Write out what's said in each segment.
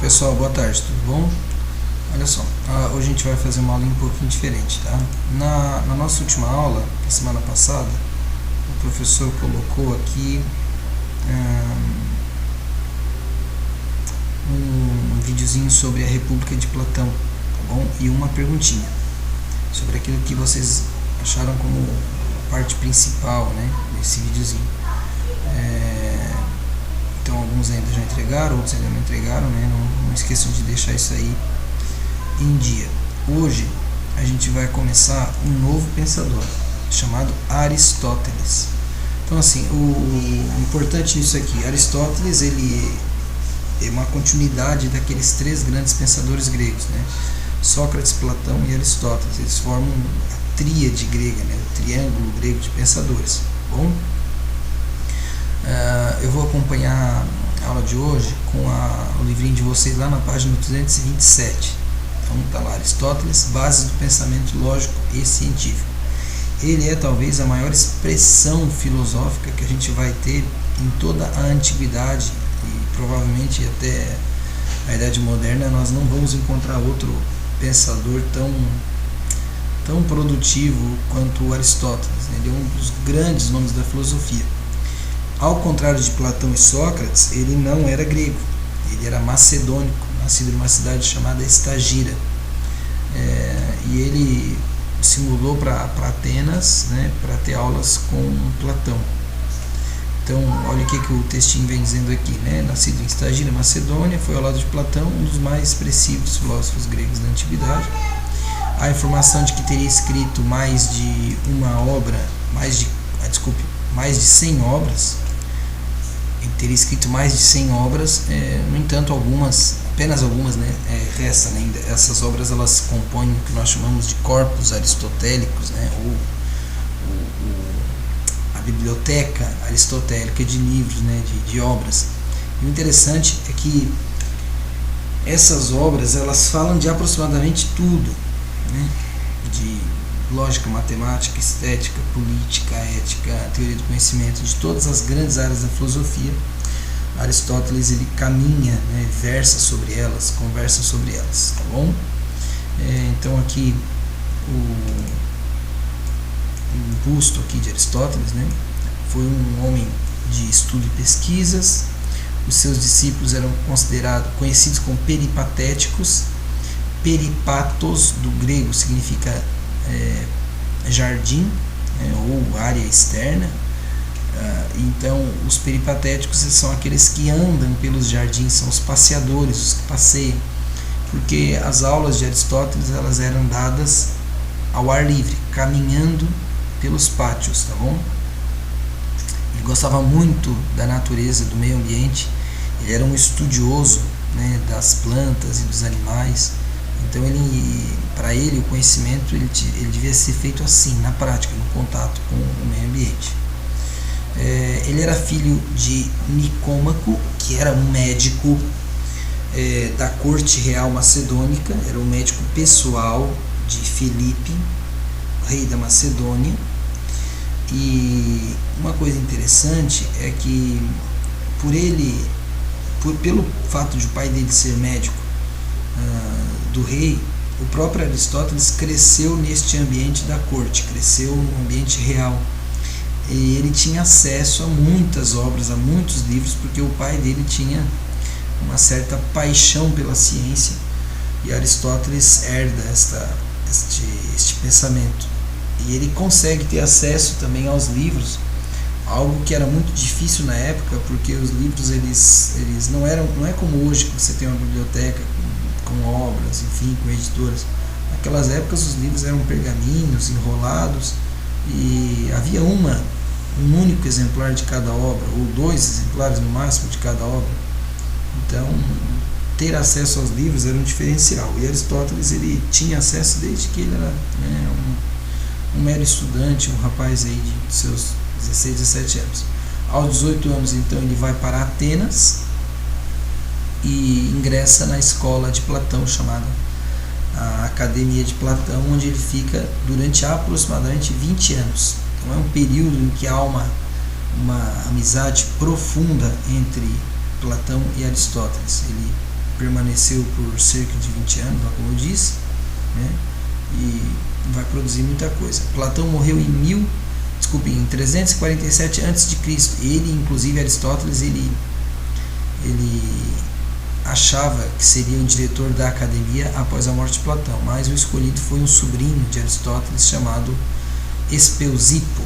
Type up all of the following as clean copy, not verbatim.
Pessoal, boa tarde, tudo bom? Olha só, hoje a gente vai fazer uma aula um pouquinho diferente, tá? Na nossa última aula, na semana passada, o professor colocou aqui um videozinho sobre a República de Platão, tá bom? E uma perguntinha sobre aquilo que vocês acharam como a parte principal, né, desse videozinho. Então alguns ainda já entregaram, outros ainda não entregaram, né? Não esqueçam de deixar isso aí em dia. Hoje a gente vai começar um novo pensador chamado Aristóteles. Então assim, o importante nisso aqui, Aristóteles ele é uma continuidade daqueles três grandes pensadores gregos, né? Sócrates, Platão e Aristóteles. Eles formam a tríade grega, né? O triângulo grego de pensadores. Bom, eu vou acompanhar a aula de hoje com o livrinho de vocês lá na página 227. Então está lá, Aristóteles, Bases do Pensamento Lógico e Científico. Ele é talvez a maior expressão filosófica que a gente vai ter em toda a antiguidade e provavelmente até a Idade Moderna. Nós não vamos encontrar outro pensador tão produtivo quanto Aristóteles. Ele é um dos grandes nomes da filosofia. Ao contrário de Platão e Sócrates, ele não era grego, ele era macedônico, nascido numa cidade chamada Estagira. E ele se mudou para Atenas, né, para ter aulas com Platão. Então, olha o que o textinho vem dizendo aqui, né? Nascido em Estagira, Macedônia, foi ao lado de Platão, um dos mais expressivos filósofos gregos da antiguidade. A informação de que teria escrito mais de 100 obras, ele teria escrito mais de 100 obras, no entanto apenas algumas, né, restam ainda. Essas obras elas compõem o que nós chamamos de corpos aristotélicos, né, ou a biblioteca aristotélica de livros, né, de obras. E o interessante é que essas obras elas falam de aproximadamente tudo, né, de lógica, matemática, estética, política, ética, teoria do conhecimento, de todas as grandes áreas da filosofia. Aristóteles ele caminha, né, versa sobre elas, conversa sobre elas, tá bom? Então aqui o busto aqui de Aristóteles, né, foi um homem de estudo e pesquisas. Os seus discípulos eram conhecidos como peripatéticos. Peripatos do grego significa jardim, ou área externa. Então os peripatéticos são aqueles que andam pelos jardins, são os passeadores, os que passeiam, porque as aulas de Aristóteles elas eram dadas ao ar livre, caminhando pelos pátios, tá bom? Ele gostava muito da natureza, do meio ambiente. Ele era um estudioso, né, das plantas e dos animais. Então para ele o conhecimento ele devia ser feito assim, na prática, no contato com o meio ambiente. Ele era filho de Nicômaco, que era um médico da corte real macedônica, era um médico pessoal de Filipe, rei da Macedônia. E uma coisa interessante é que pelo fato de o pai dele ser médico do rei, o próprio Aristóteles cresceu neste ambiente da corte, cresceu no ambiente real, e ele tinha acesso a muitas obras, a muitos livros, porque o pai dele tinha uma certa paixão pela ciência, e Aristóteles herda este pensamento, e ele consegue ter acesso também aos livros, algo que era muito difícil na época, porque os livros eles não é como hoje, que você tem uma biblioteca com obras, enfim, com editoras. Naquelas épocas os livros eram pergaminhos enrolados e havia um único exemplar de cada obra, ou 2 exemplares no máximo de cada obra. Então ter acesso aos livros era um diferencial, e Aristóteles ele tinha acesso desde que ele era, né, um mero estudante, um rapaz aí de seus 16, 17 anos. Aos 18 anos então ele vai para Atenas e ingressa na escola de Platão, chamada a Academia de Platão, onde ele fica durante aproximadamente 20 anos. Então é um período em que há uma amizade profunda entre Platão e Aristóteles. Ele permaneceu por cerca de 20 anos, como eu disse, né? E vai produzir muita coisa. Platão morreu em 347 a.C. Ele, inclusive Aristóteles, ele achava que seria o diretor da academia após a morte de Platão, mas o escolhido foi um sobrinho de Aristóteles chamado Espeusipo.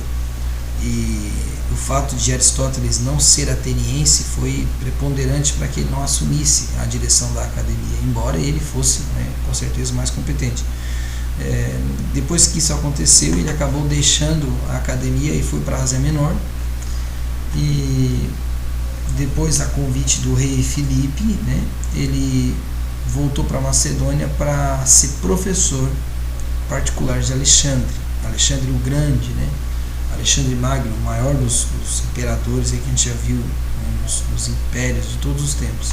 E o fato de Aristóteles não ser ateniense foi preponderante para que ele não assumisse a direção da academia, embora ele fosse, né, com certeza mais competente. Depois que isso aconteceu, ele acabou deixando a academia e foi para a Ásia Menor, e depois, a convite do rei Filipe, né, ele voltou para Macedônia para ser professor particular de Alexandre o Grande, né? Alexandre Magno, o maior dos imperadores que a gente já viu, né, nos impérios de todos os tempos.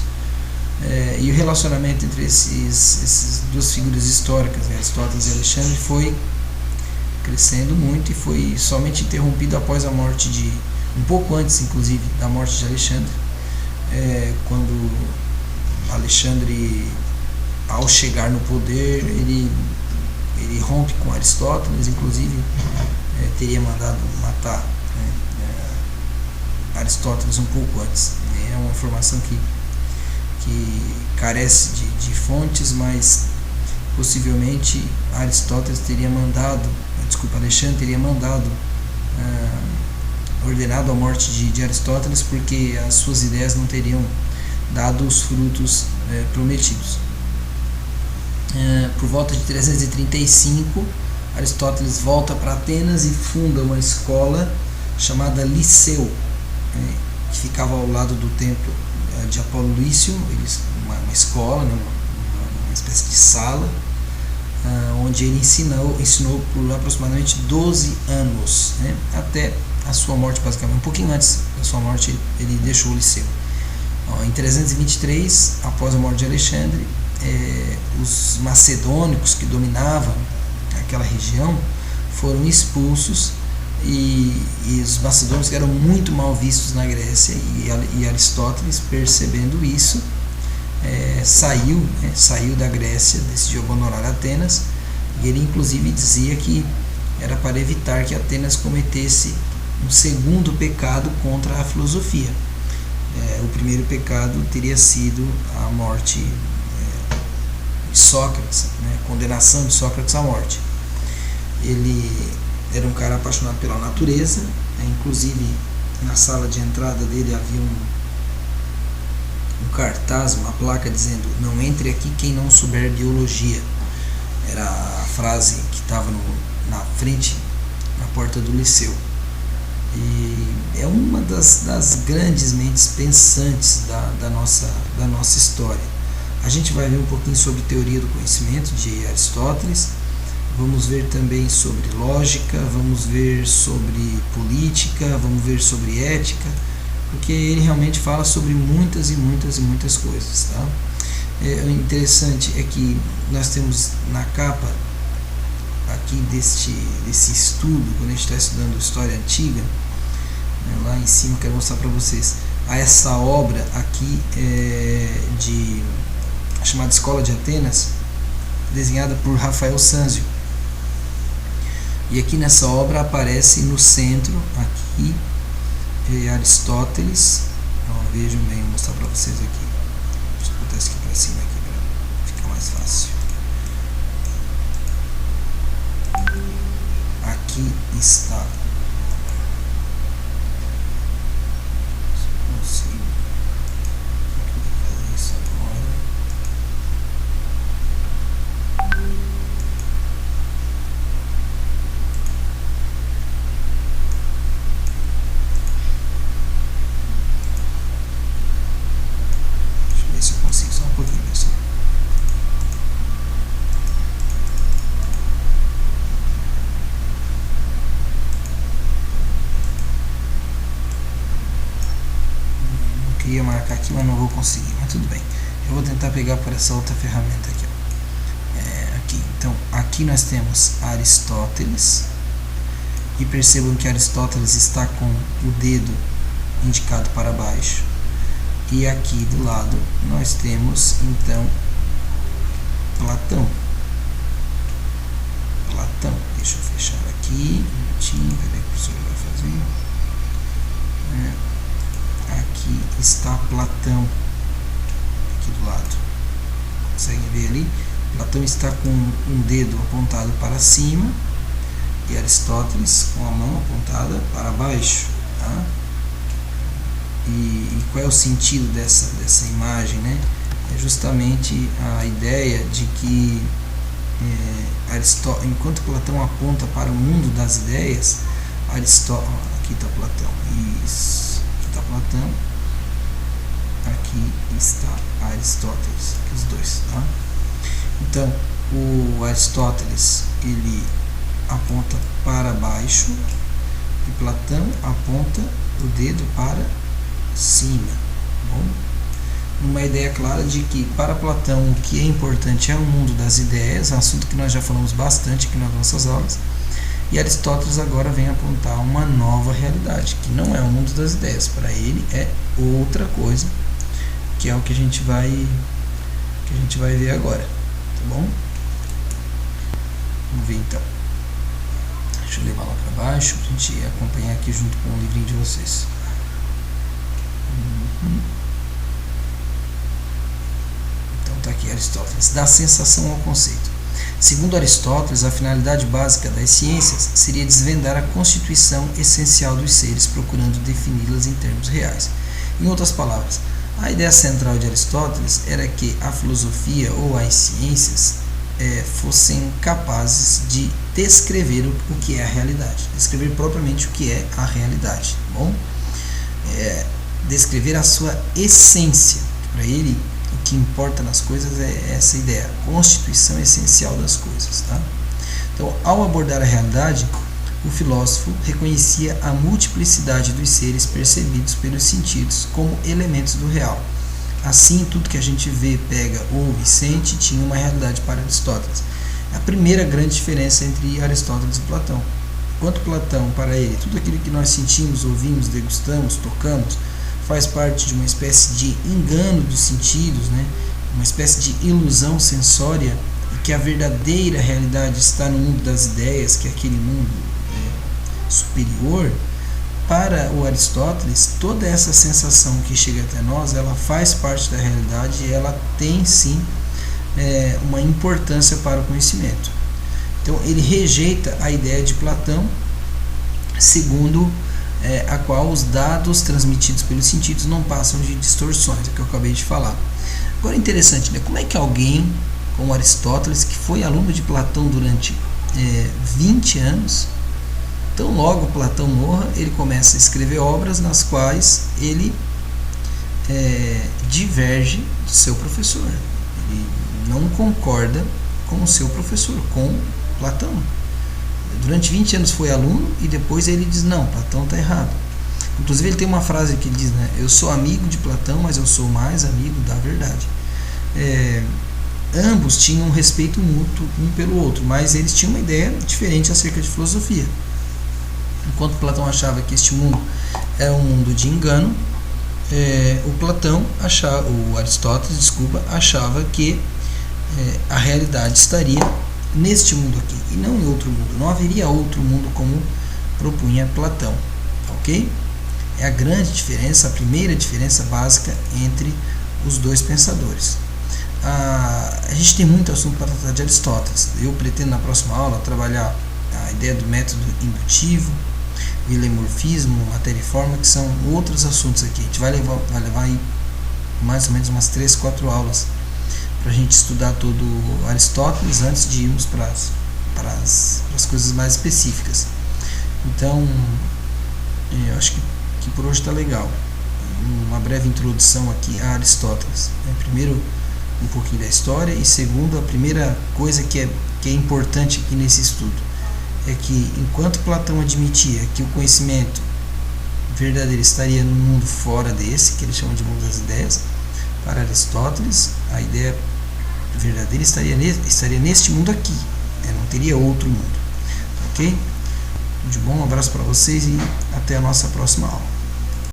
E o relacionamento entre esses duas figuras históricas, Aristóteles e Alexandre, foi crescendo muito e foi somente interrompido após a morte um pouco antes, inclusive, da morte de Alexandre, quando Alexandre, ao chegar no poder, ele rompe com Aristóteles, inclusive teria mandado matar, né, Aristóteles um pouco antes. É uma informação que carece de fontes, mas possivelmente Alexandre teria mandado ordenado a morte de Aristóteles, porque as suas ideias não teriam dado os frutos prometidos. Por volta de 335, Aristóteles volta para Atenas e funda uma escola chamada Liceu, que ficava ao lado do templo de Apolo Lício, uma escola, né, uma espécie de sala, onde ele ensinou por aproximadamente 12 anos, né, até a sua morte, basicamente. Um pouquinho antes da sua morte, ele deixou o Liceu. Em 323, após a morte de Alexandre, os macedônicos que dominavam aquela região foram expulsos, e os macedônicos eram muito mal vistos na Grécia, e Aristóteles, percebendo isso, saiu da Grécia, decidiu abandonar Atenas, e ele inclusive dizia que era para evitar que Atenas cometesse um segundo pecado contra a filosofia. O primeiro pecado teria sido a morte de Sócrates, né, a condenação de Sócrates à morte. Ele era um cara apaixonado pela natureza, inclusive na sala de entrada dele havia um cartaz, uma placa dizendo: "Não entre aqui quem não souber biologia". Era a frase que estava na frente, na porta do Liceu. E é uma das grandes mentes pensantes da nossa história. A gente vai ver um pouquinho sobre teoria do conhecimento de Aristóteles, vamos ver também sobre lógica, vamos ver sobre política, vamos ver sobre ética, porque ele realmente fala sobre muitas e muitas e muitas coisas, tá? O interessante é que nós temos na capa aqui desse estudo, quando a gente está estudando história antiga, né, lá em cima quero mostrar para vocês essa obra aqui chamada Escola de Atenas, desenhada por Rafael Sanzio. E aqui nessa obra aparece no centro aqui Aristóteles. Então, vejam bem, vou mostrar para vocês aqui. Deixa eu botar isso aqui para cima aqui para ficar mais fácil. Aqui está. Se eu consigo fazer isso agora. Deixa eu ver se eu consigo só um pouquinho, pessoal. Queria marcar aqui, mas não vou conseguir, mas tudo bem. Eu vou tentar pegar por essa outra ferramenta aqui, ó. Aqui. Então, aqui nós temos Aristóteles, e percebam que Aristóteles está com o dedo indicado para baixo, E aqui do lado nós temos então Platão. Deixa eu fechar aqui um minutinho, cadê que o professor vai fazer? Aqui está Platão, aqui do lado, conseguem ver ali? Platão está com um dedo apontado para cima e Aristóteles com a mão apontada para baixo, tá? E qual é o sentido dessa imagem, né? É justamente a ideia de que enquanto Platão aponta para o mundo das ideias, aqui está Platão, isso, aqui está Platão, aqui está Aristóteles, aqui os dois, tá? Então, o Aristóteles, ele aponta para baixo e Platão aponta o dedo para cima, bom? Uma ideia clara de que para Platão o que é importante é o mundo das ideias, assunto que nós já falamos bastante aqui nas nossas aulas, e Aristóteles agora vem apontar uma nova realidade, que não é o mundo das ideias, para ele é outra coisa, que é o que a gente vai ver agora, tá bom? Vamos ver então. Deixa eu levar lá para baixo para a gente acompanhar aqui junto com o livrinho de vocês. Então está aqui Aristóteles, da sensação ao conceito. Segundo Aristóteles, a finalidade básica das ciências seria desvendar a constituição essencial dos seres, procurando defini-las em termos reais. Em outras palavras, a ideia central de Aristóteles era que a filosofia ou as ciências fossem capazes de descrever o que é a realidade, descrever propriamente o que é a realidade, bom? Descrever a sua essência. Para ele, o que importa nas coisas é essa ideia, a constituição essencial das coisas, tá? Então, ao abordar a realidade, o filósofo reconhecia a multiplicidade dos seres percebidos pelos sentidos como elementos do real. Assim, tudo que a gente vê, pega, ouve e sente tinha uma realidade para Aristóteles. A primeira grande diferença entre Aristóteles e Platão. Enquanto Platão, para ele, tudo aquilo que nós sentimos, ouvimos, degustamos, tocamos, faz parte de uma espécie de engano dos sentidos, né? Uma espécie de ilusão sensória, e que a verdadeira realidade está no mundo das ideias, que é aquele mundo superior. Para o Aristóteles, toda essa sensação que chega até nós, ela faz parte da realidade e ela tem sim uma importância para o conhecimento. Então ele rejeita a ideia de Platão, segundo a qual os dados transmitidos pelos sentidos não passam de distorções, é o que eu acabei de falar. Agora é interessante, né? Como é que alguém como Aristóteles, que foi aluno de Platão durante 20 anos, tão logo Platão morra, ele começa a escrever obras nas quais ele diverge do seu professor, ele não concorda com o seu professor, com Platão. Durante 20 anos foi aluno e depois ele diz, não, Platão está errado. Inclusive ele tem uma frase que ele diz, né, eu sou amigo de Platão, mas eu sou mais amigo da verdade. Ambos tinham um respeito mútuo um pelo outro, mas eles tinham uma ideia diferente acerca de filosofia. Enquanto Platão achava que este mundo é um mundo de engano, o Aristóteles, achava que a realidade estaria neste mundo aqui e não em outro mundo. Não haveria outro mundo como propunha Platão, ok? É a grande diferença, a primeira diferença básica entre os dois pensadores. A gente tem muito assunto para tratar de Aristóteles. Eu pretendo na próxima aula trabalhar a ideia do método indutivo, o hilemorfismo, matéria e forma, que são outros assuntos aqui. A gente vai levar aí mais ou menos umas 3, 4 aulas para a gente estudar todo Aristóteles antes de irmos para as coisas mais específicas. Então, eu acho que por hoje está legal. Uma breve introdução aqui a Aristóteles. Primeiro, um pouquinho da história, e segundo, a primeira coisa que é importante aqui nesse estudo é que, enquanto Platão admitia que o conhecimento verdadeiro estaria no mundo fora desse, que ele chama de mundo das ideias, para Aristóteles, a ideia verdadeira estaria neste mundo aqui, não teria outro mundo. Ok? De bom, um abraço para vocês e até a nossa próxima aula.